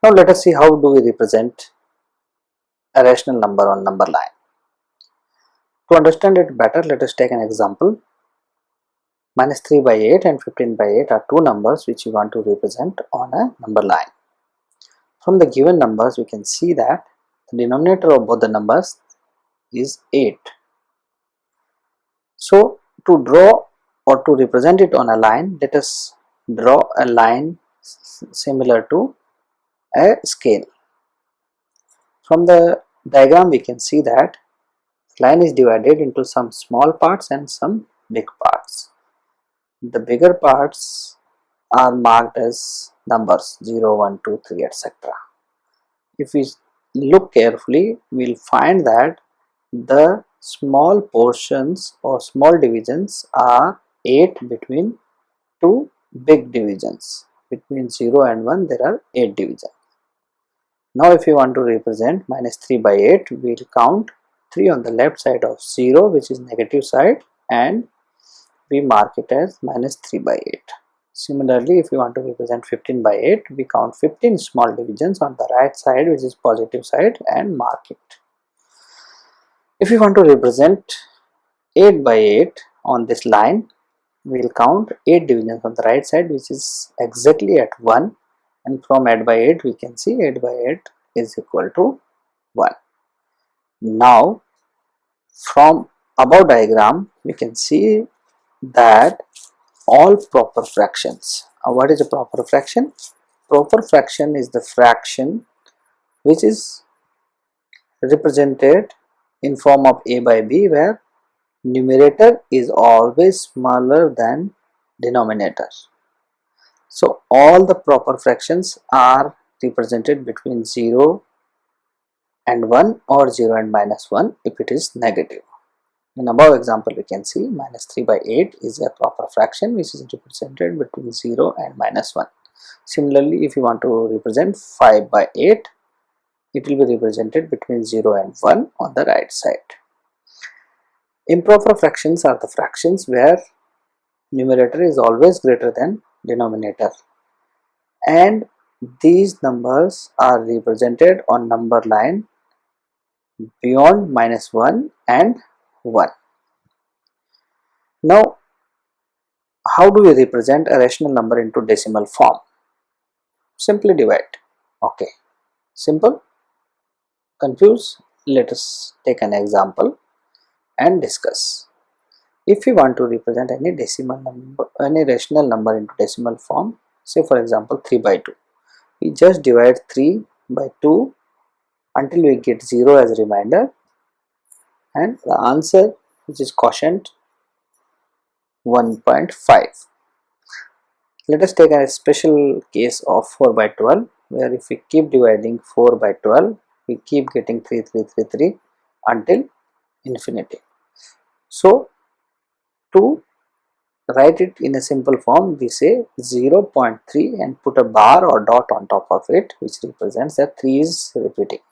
Now let us see how do we represent a rational number on number line. To understand it better, let us take an example. Minus 3 by 8 and 15 by 8 are two numbers which we want to represent on a number line. From the given numbers, we can see that the denominator of both the numbers is 8. So to draw or to represent it on a line, let us draw a line similar to a scale. From the diagram, we can see that the line is divided into some small parts and some big parts. The bigger parts are marked as numbers 0, 1, 2, 3, etc. If we look carefully, we will find that the small portions or small divisions are 8 between two big divisions. Between 0 and 1 there are 8 divisions. Now if you want to represent minus 3 by 8, we will count 3 on the left side of 0, which is negative side, and we mark it as minus 3 by 8. Similarly, if you want to represent 15 by 8, we count 15 small divisions on the right side, which is positive side, and mark it. If you want to represent 8 by 8 on this line, we will count 8 divisions on the right side, which is exactly at 1, and from 8 by 8 we can see 8 by 8 is equal to 1. Now from above diagram we can see that all proper fractions. What is a proper fraction? Proper fraction is the fraction which is represented in form of a by b, where numerator is always smaller than denominator. So all the proper fractions are represented between 0 and 1 or 0 and minus 1 if it is negative. In above example we can see minus 3 by 8 is a proper fraction which is represented between 0 and minus 1. Similarly, if you want to represent 5 by 8, it will be represented between 0 and 1 on the right side. Improper fractions are the fractions where numerator is always greater than denominator, and these numbers are represented on number line beyond minus 1 and 1. Now how do we represent a rational number into decimal form? Simply divide. Okay, simple? Confused? Let us take an example and discuss. If we want to represent any decimal number, any rational number into decimal form, say for example 3 by 2, we just divide 3 by 2 until we get 0 as a remainder, and the answer, which is quotient, 1.5. Let us take a special case of 4 by 12, where if we keep dividing 4 by 12, we keep getting 3, 3, 3, 3 until infinity. So to write it in a simple form, we say 0.3 and put a bar or dot on top of it, which represents that 3 is repeating.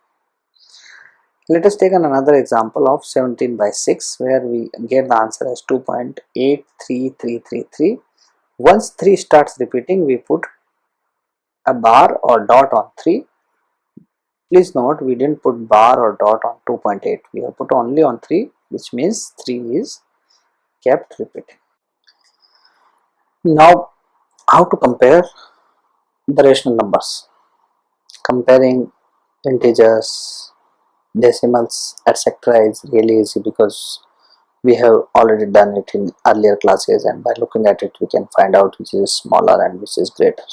Let us take another example of 17 by 6, where we get the answer as 2.83333. Once 3 starts repeating, we put a bar or dot on 3. Please note, we didn't put bar or dot on 2.8. We have put only on 3, which means 3 is kept repeating. Now, how to compare the rational numbers? Comparing integers, decimals, etc. is really easy because we have already done it in earlier classes, and by looking at it we can find out which is smaller and which is greater.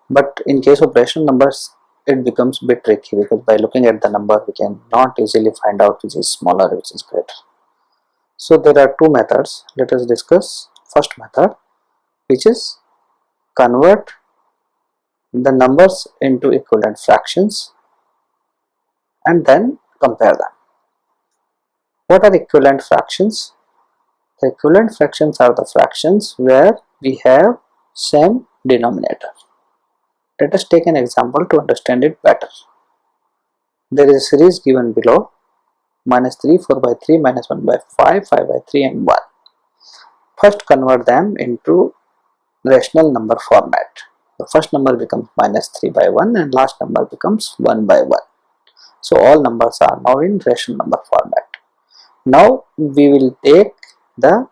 But in case of rational numbers it becomes a bit tricky, because by looking at the number we can not easily find out which is smaller, which is greater. So there are two methods. Let us discuss first method, which is convert the numbers into equivalent fractions and then compare them. What are equivalent fractions? The equivalent fractions are the fractions where we have same denominator. Let us take an example to understand it better. There is a series given below: minus 3, 4 by 3, minus 1 by 5, 5 by 3 and 1. First convert them into rational number format. The first number becomes minus 3 by 1 and last number becomes 1 by 1. So all numbers are now in rational number format. Now we will take the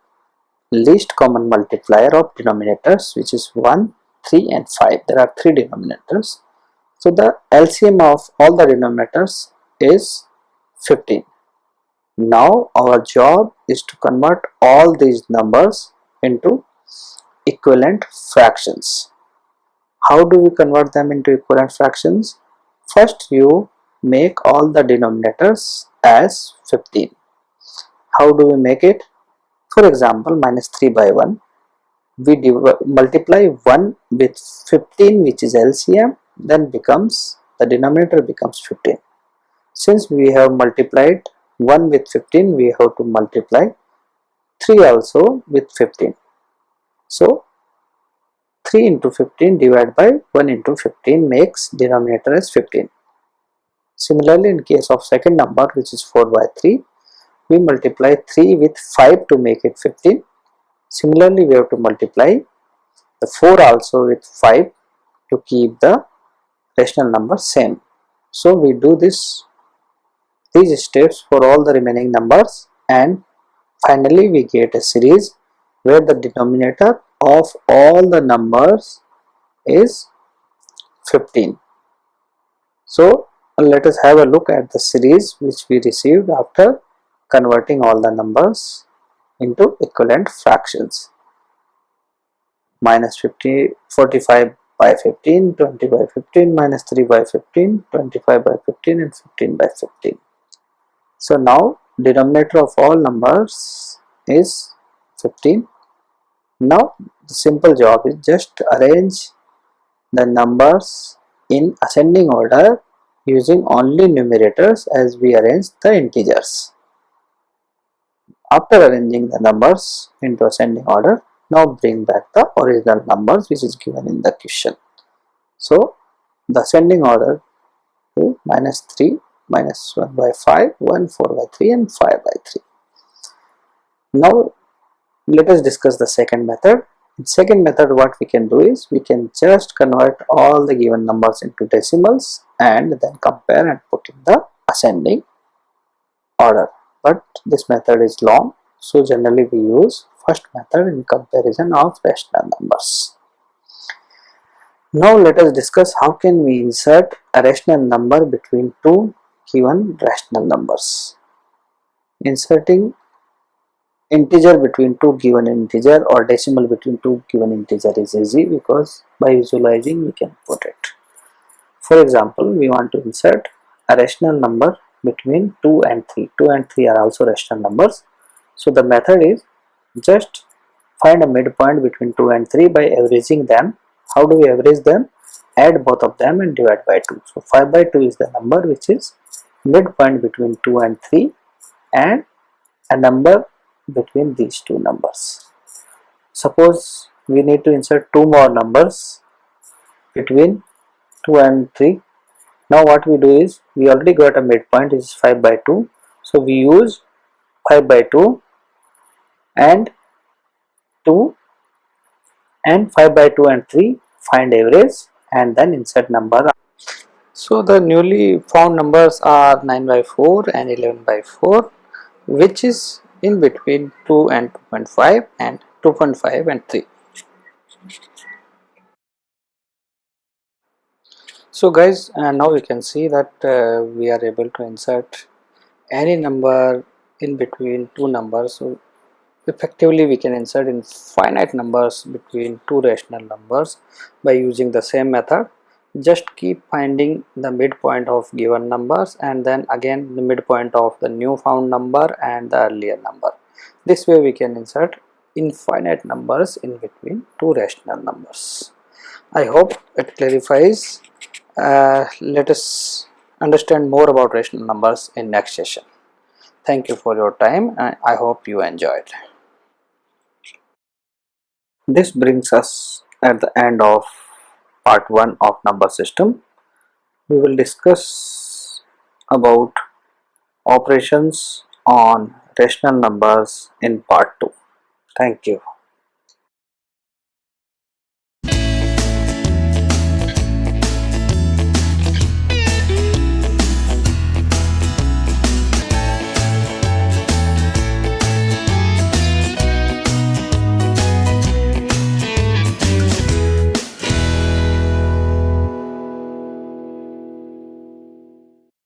least common multiplier of denominators, which is 1, 3 and 5. There are 3 denominators. So the LCM of all the denominators is 15. Now our job is to convert all these numbers into equivalent fractions. How do we convert them into equivalent fractions? First you make all the denominators as 15. How do we make it? For example, minus 3 by 1. We multiply 1 with 15, which is LCM, then the denominator becomes 15. Since we have multiplied 1 with 15, we have to multiply 3 also with 15. So 3 into 15 divided by 1 into 15 makes denominator as 15. Similarly, in case of second number, which is 4 by 3, we multiply 3 with 5 to make it 15. Similarly, we have to multiply the 4 also with 5 to keep the rational number same. So we do these steps for all the remaining numbers, and finally we get a series where the denominator of all the numbers is 15. So let us have a look at the series which we received after converting all the numbers into equivalent fractions. Minus 45 by 15, 20 by 15, minus 3 by 15, 25 by 15 and 15 by 15. So now denominator of all numbers is 15. Now the simple job is just arrange the numbers in ascending order using only numerators as we arrange the integers. After arranging the numbers into ascending order, now bring back the original numbers which is given in the question. So the ascending order is minus 3, minus 1 by 5, 1, 4 by 3 and 5 by 3. Now let us discuss the second method. In second method, what we can do is we can just convert all the given numbers into decimals and then compare and put in the ascending order. But this method is long, so generally we use first method in comparison of rational numbers. Now let us discuss how can we insert a rational number between two given rational numbers. Inserting integer between two given integer or decimal between two given integer is easy because by visualizing we can put it. For example, we want to insert a rational number between 2 and 3. 2 and 3 are also rational numbers. So the method is just find a midpoint between 2 and 3 by averaging them. How do we average them? Add both of them and divide by 2. So 5 by 2 is the number which is midpoint between 2 and 3 and a number between these two numbers. Suppose we need to insert two more numbers between 2 and 3. Now what we do is we already got a midpoint, which is 5 by 2. So we use 5 by 2 and 2 and 5 by 2 and 3, find average and then insert number. So the newly found numbers are 9 by 4 and 11 by 4, which is in between 2 and 2.5 and 2.5 and 3. So guys, now we can see that we are able to insert any number in between two numbers. So effectively we can insert infinite numbers between two rational numbers by using the same method. Just keep finding the midpoint of given numbers and then again the midpoint of the new found number and the earlier number. This way we can insert infinite numbers in between two rational numbers. I hope it clarifies. Let us understand more about rational numbers in next session. Thank you for your time and I hope you enjoyed. This brings us at the end of part 1 of number system. We will discuss about operations on rational numbers in part 2. Thank you.